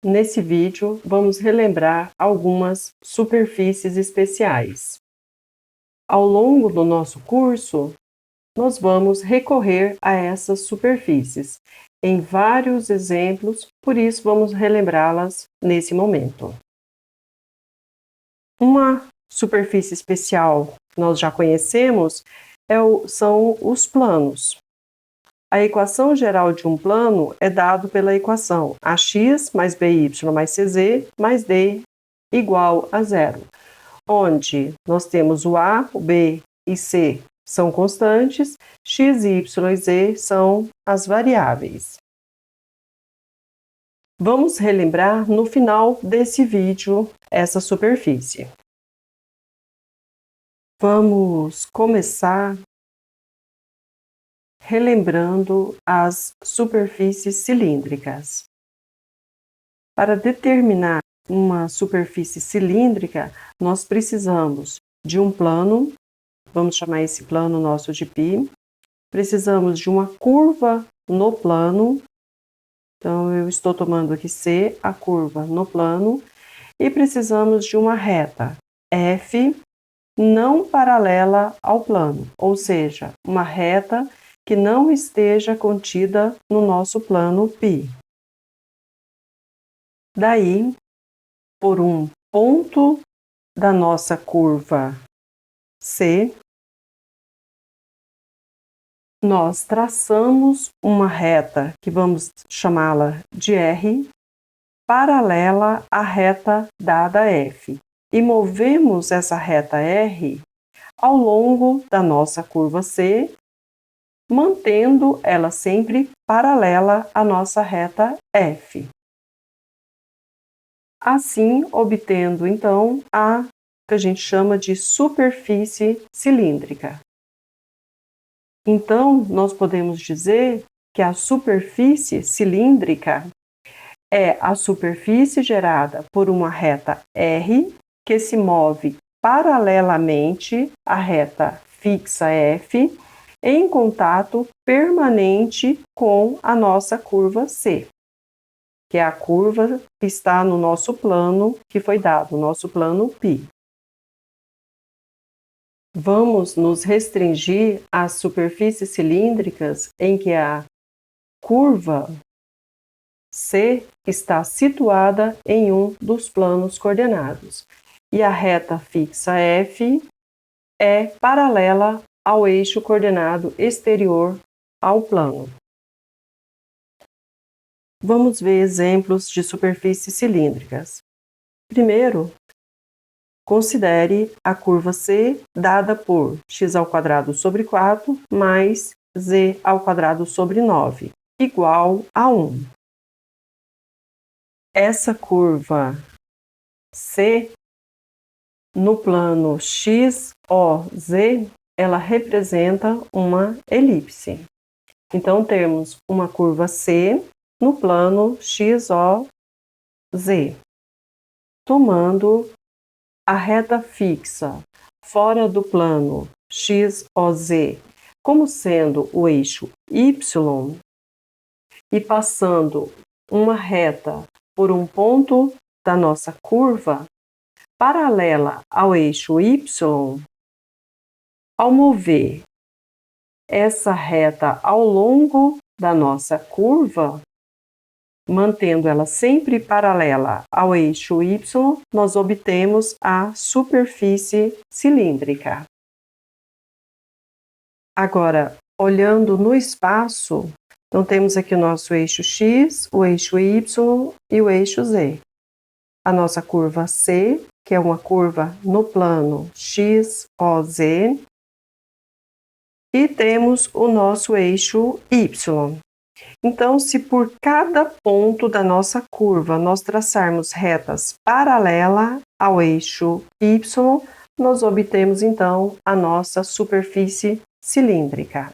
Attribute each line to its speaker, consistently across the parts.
Speaker 1: Nesse vídeo, vamos relembrar algumas superfícies especiais. Ao longo do nosso curso, nós vamos recorrer a essas superfícies em vários exemplos, por isso vamos relembrá-las nesse momento. Uma superfície especial que nós já conhecemos são os planos. A equação geral de um plano é dada pela equação ax mais by mais cz mais d igual a zero, onde nós temos o a, o b e c são constantes, x, y e z são as variáveis. Vamos relembrar no final desse vídeo essa superfície. Vamos começar relembrando as superfícies cilíndricas. Para determinar uma superfície cilíndrica, nós precisamos de um plano, vamos chamar esse plano nosso de π, precisamos de uma curva no plano, então eu estou tomando aqui C, a curva no plano, e precisamos de uma reta F não paralela ao plano, ou seja, uma reta que não esteja contida no nosso plano π. Daí, por um ponto da nossa curva C, nós traçamos uma reta que vamos chamá-la de R, paralela à reta dada F, e movemos essa reta R ao longo da nossa curva C, mantendo ela sempre paralela à nossa reta F. Assim, obtendo então a que a gente chama de superfície cilíndrica. Então, nós podemos dizer que a superfície cilíndrica é a superfície gerada por uma reta R que se move paralelamente à reta fixa F em contato permanente com a nossa curva C, que é a curva que está no nosso plano que foi dado, o nosso plano π. Vamos nos restringir às superfícies cilíndricas em que a curva C está situada em um dos planos coordenados e a reta fixa F é paralela ao eixo coordenado exterior ao plano. Vamos ver exemplos de superfícies cilíndricas. Primeiro, considere a curva C dada por x² sobre 4 mais z² sobre 9, igual a 1. Essa curva C, no plano x, O, z, ela representa uma elipse. Então, temos uma curva C no plano x, O, z. Tomando a reta fixa fora do plano x, O, z como sendo o eixo y e passando uma reta por um ponto da nossa curva paralela ao eixo y, ao mover essa reta ao longo da nossa curva, mantendo ela sempre paralela ao eixo y, nós obtemos a superfície cilíndrica. Agora, olhando no espaço, então temos aqui o nosso eixo x, o eixo y e o eixo z. A nossa curva C, que é uma curva no plano x, O, z, e temos o nosso eixo y. Então, se por cada ponto da nossa curva nós traçarmos retas paralelas ao eixo y, nós obtemos então a nossa superfície cilíndrica.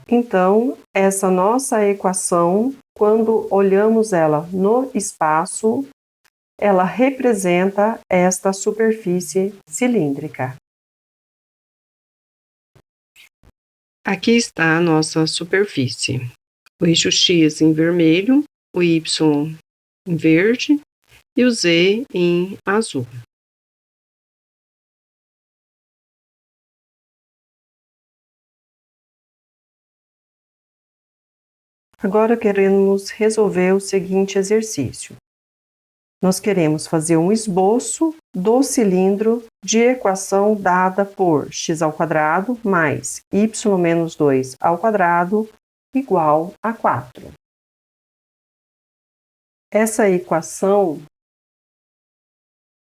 Speaker 1: Então, essa nossa equação, quando olhamos ela no espaço, ela representa esta superfície cilíndrica. Aqui está a nossa superfície. o eixo X em vermelho, o Y em verde e o Z em azul. Agora queremos resolver o seguinte exercício. Nós queremos fazer um esboço do cilindro de equação dada por x² mais y menos 2² igual a 4. Essa equação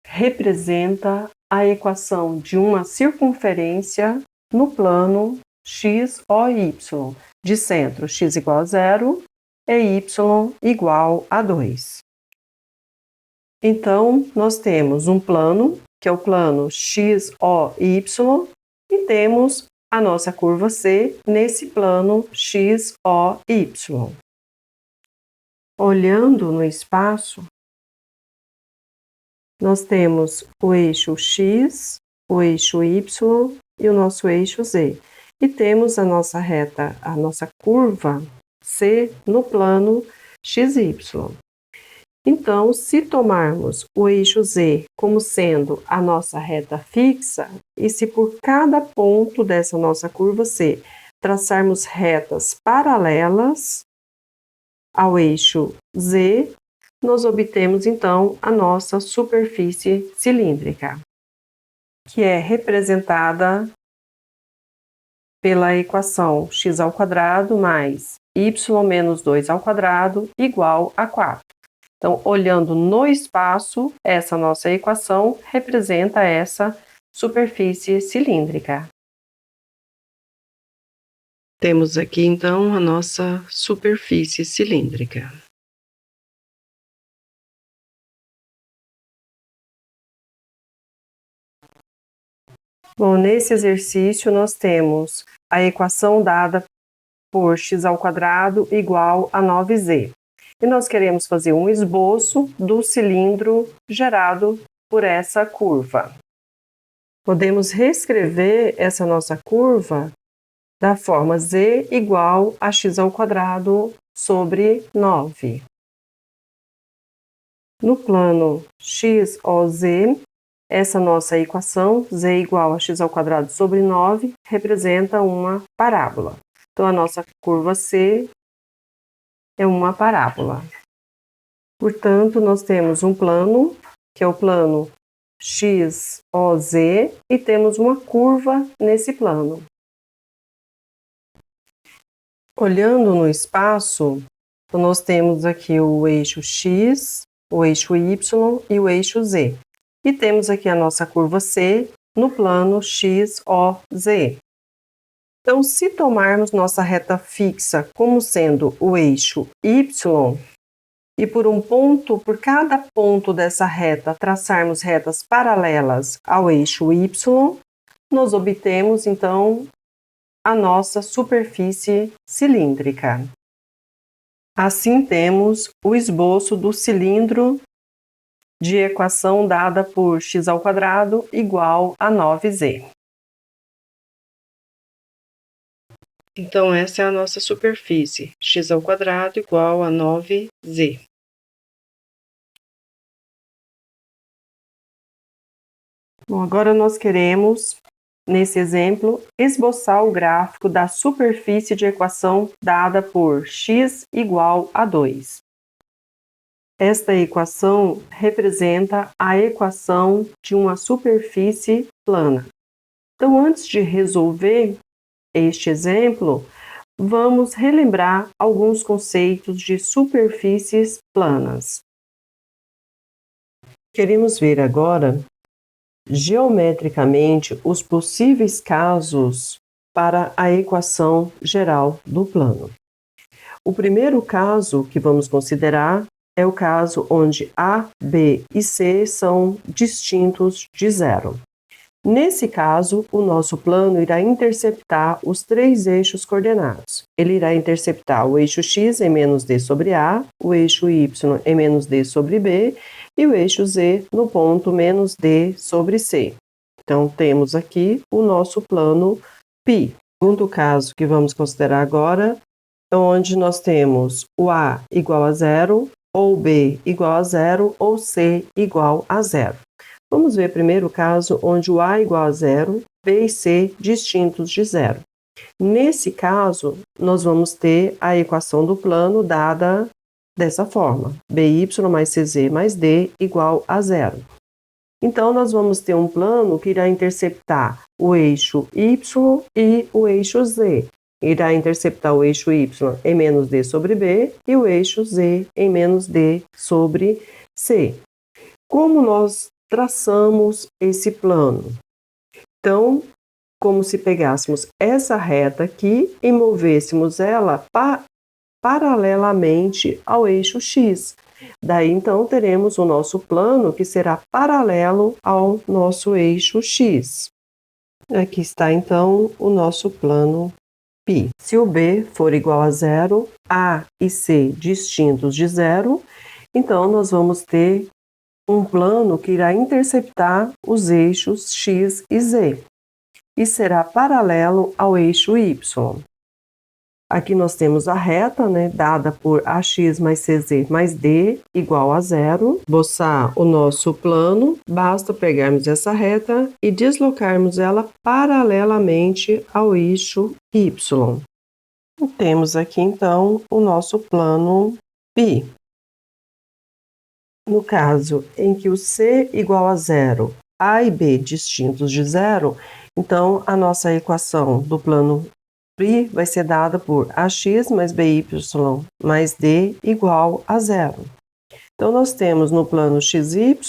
Speaker 1: representa a equação de uma circunferência no plano x, o, y, de centro x igual a 0 e y igual a 2. Então, nós temos um plano, que é o plano x, o, y, e temos a nossa curva C nesse plano x, o, y. Olhando no espaço, nós temos o eixo x, o eixo y e o nosso eixo z. E temos a nossa reta, a nossa curva C no plano xy. Então, se tomarmos o eixo z como sendo a nossa reta fixa, e se por cada ponto dessa nossa curva C traçarmos retas paralelas ao eixo z, nós obtemos então a nossa superfície cilíndrica, que é representada pela equação x² mais y menos 2² igual a 4. Então, olhando no espaço, essa nossa equação representa essa superfície cilíndrica. Temos aqui, então, a nossa superfície cilíndrica. Bom, nesse exercício nós temos a equação dada por x² igual a 9z. E nós queremos fazer um esboço do cilindro gerado por essa curva. Podemos reescrever essa nossa curva da forma z igual a x² sobre 9. No plano x, o, z, essa nossa equação, z igual a x² sobre 9, representa uma parábola. Então, a nossa curva C é uma parábola. Portanto, nós temos um plano, que é o plano x, o, z, e temos uma curva nesse plano. Olhando no espaço, nós temos aqui o eixo x, o eixo y e o eixo z. E temos aqui a nossa curva C no plano x, o, z. Então, se tomarmos nossa reta fixa como sendo o eixo y, e por cada ponto dessa reta, traçarmos retas paralelas ao eixo y, nós obtemos, então, a nossa superfície cilíndrica. Assim, temos o esboço do cilindro de equação dada por x² igual a 9z. Então, essa é a nossa superfície, x² igual a 9z. Bom, agora nós queremos, nesse exemplo, esboçar o gráfico da superfície de equação dada por x igual a 2. Esta equação representa a equação de uma superfície plana. Então, antes de resolver este exemplo, vamos relembrar alguns conceitos de superfícies planas. Queremos ver agora, geometricamente, os possíveis casos para a equação geral do plano. O primeiro caso que vamos considerar é o caso onde A, B e C são distintos de zero. Nesse caso, o nosso plano irá interceptar os três eixos coordenados. Ele irá interceptar o eixo x em menos d sobre A, o eixo y em menos d sobre B e o eixo z no ponto menos d sobre C. Então, temos aqui o nosso plano π. O segundo caso que vamos considerar agora onde nós temos o A igual a zero, ou B igual a zero, ou C igual a zero. Vamos ver primeiro o caso onde o A igual a zero, B e C distintos de zero. Nesse caso, nós vamos ter a equação do plano dada dessa forma: BY mais CZ mais D igual a zero. Então, nós vamos ter um plano que irá interceptar o eixo Y e o eixo Z. Irá interceptar o eixo Y em menos D sobre B e o eixo Z em menos D sobre C. Como nós traçamos esse plano? Então, como se pegássemos essa reta aqui e movêssemos ela paralelamente ao eixo X. Daí, então, teremos o nosso plano que será paralelo ao nosso eixo X. Aqui está, então, o nosso plano π. Se o B for igual a zero, A e C distintos de zero, então nós vamos ter um plano que irá interceptar os eixos X e Z e será paralelo ao eixo Y. Aqui nós temos a reta, dada por AX mais CZ mais D igual a zero. Esboçar o nosso plano, basta pegarmos essa reta e deslocarmos ela paralelamente ao eixo Y. Temos aqui, então, o nosso plano π. No caso em que o C igual a zero, A e B distintos de zero, então a nossa equação do plano π vai ser dada por AX mais BY mais D igual a zero. Então, nós temos no plano XY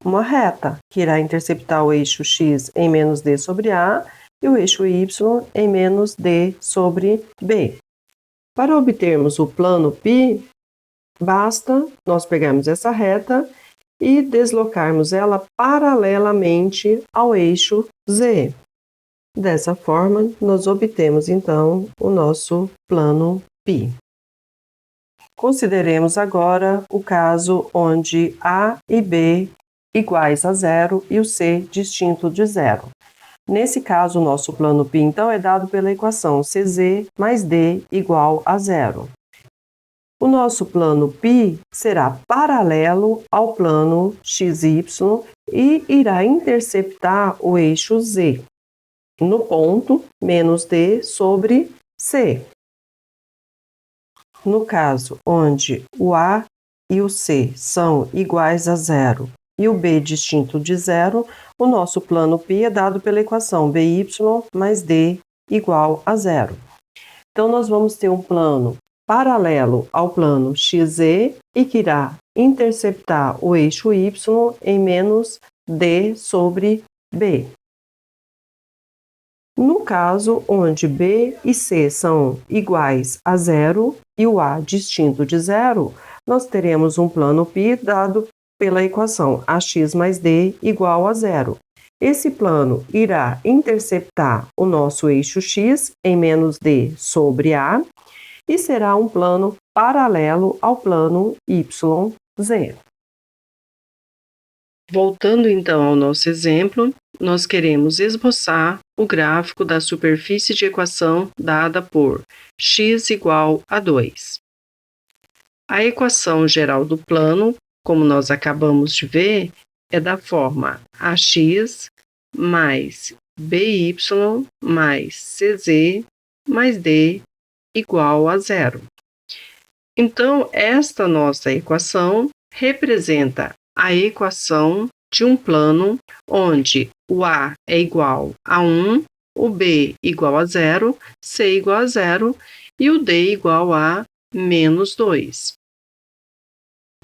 Speaker 1: uma reta que irá interceptar o eixo X em menos D sobre A e o eixo Y em menos D sobre B. Para obtermos o plano π, basta nós pegarmos essa reta e deslocarmos ela paralelamente ao eixo Z. Dessa forma, nós obtemos, então, o nosso plano π. Consideremos agora o caso onde A e B iguais a zero e o C distinto de zero. Nesse caso, o nosso plano π, então, é dado pela equação CZ mais D igual a zero. O nosso plano π será paralelo ao plano XY e irá interceptar o eixo Z no ponto menos D sobre C. No caso onde o A e o C são iguais a zero e o B distinto de zero, o nosso plano π é dado pela equação BY mais D igual a zero. Então, nós vamos ter um plano paralelo ao plano XZ e que irá interceptar o eixo Y em menos D sobre B. No caso onde B e C são iguais a zero e o A distinto de zero, nós teremos um plano π dado pela equação AX mais D igual a zero. Esse plano irá interceptar o nosso eixo X em menos D sobre A e será um plano paralelo ao plano YZ. Voltando então ao nosso exemplo, nós queremos esboçar o gráfico da superfície de equação dada por x igual a 2. A equação geral do plano, como nós acabamos de ver, é da forma AX mais BY mais CZ mais D igual a zero. Então, esta nossa equação representa a equação de um plano onde o A é igual a 1, o B igual a 0, C igual a 0 e o D igual a menos 2.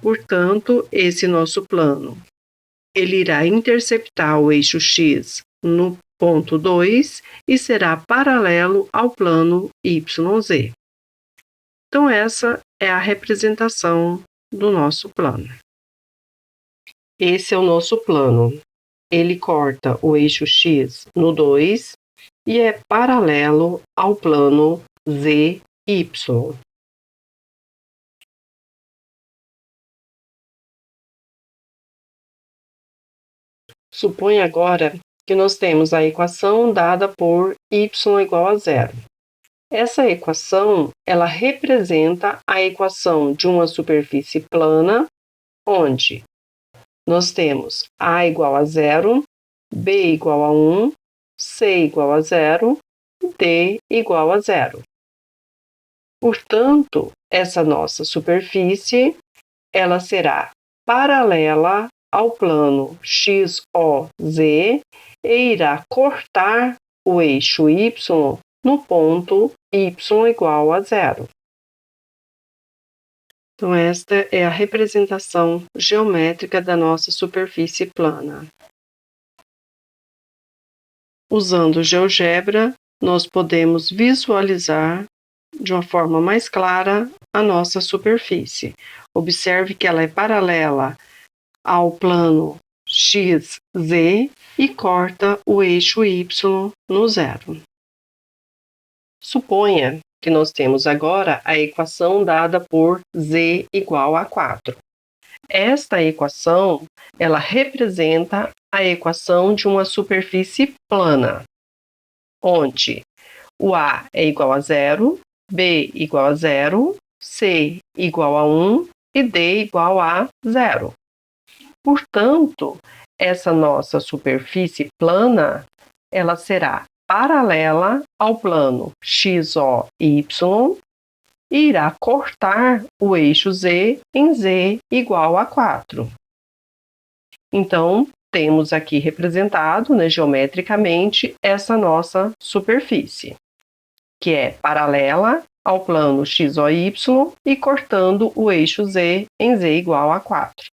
Speaker 1: Portanto, esse nosso plano, ele irá interceptar o eixo X no ponto 2 e será paralelo ao plano YZ. Então, essa é a representação do nosso plano. Esse é o nosso plano. Ele corta o eixo X no 2 e é paralelo ao plano ZY. Suponha agora que nós temos a equação dada por y igual a zero. Essa equação, ela representa a equação de uma superfície plana, onde nós temos A igual a 0, B igual a 1, C igual a 0 e D igual a 0. Portanto, essa nossa superfície, ela será paralela ao plano XOZ e irá cortar o eixo Y no ponto Y igual a 0. Então, esta é a representação geométrica da nossa superfície plana. Usando o GeoGebra, nós podemos visualizar de uma forma mais clara a nossa superfície. Observe que ela é paralela ao plano XZ e corta o eixo Y no 0. Suponha que nós temos agora a equação dada por Z igual a 4. Esta equação, ela representa a equação de uma superfície plana, onde o A é igual a 0, B igual a 0, C igual a 1 e D igual a 0. Portanto, essa nossa superfície plana, ela será paralela ao plano XOY e irá cortar o eixo Z em Z igual a 4. Então, temos aqui representado, geometricamente, essa nossa superfície, que é paralela ao plano XOY e cortando o eixo Z em Z igual a 4.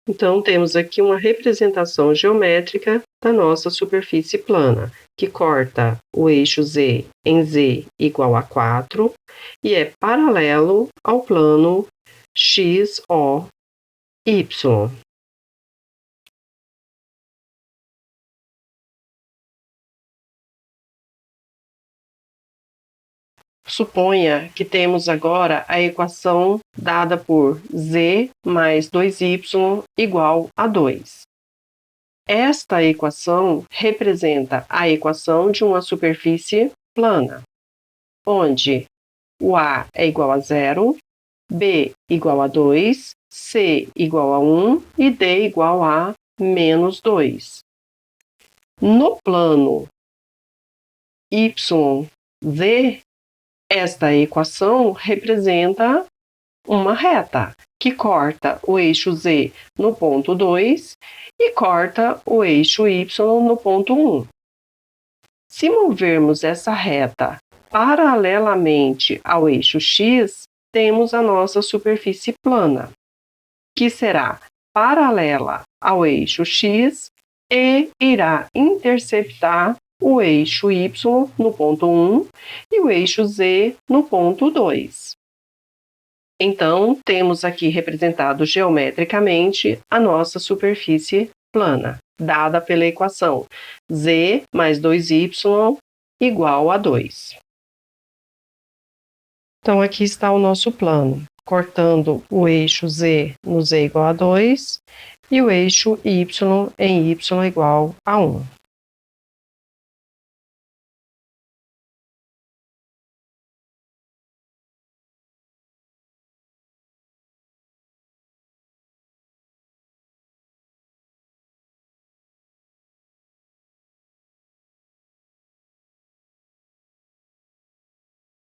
Speaker 1: Então, temos aqui uma representação geométrica da nossa superfície plana, que corta o eixo Z em Z igual a 4 e é paralelo ao plano XOY. Suponha que temos agora a equação dada por Z mais 2y igual a 2. Esta equação representa a equação de uma superfície plana, onde o A é igual a 0, B igual a 2, C igual a 1 e D igual a menos 2. No plano YZ, esta equação representa uma reta que corta o eixo Z no ponto 2 e corta o eixo Y no ponto 1. Se movermos essa reta paralelamente ao eixo X, temos a nossa superfície plana, que será paralela ao eixo X e irá interceptar o eixo Y no ponto 1 e o eixo Z no ponto 2. Então, temos aqui representado geometricamente a nossa superfície plana, dada pela equação Z mais 2y igual a 2. Então, aqui está o nosso plano, cortando o eixo Z no Z igual a 2 e o eixo Y em Y igual a 1.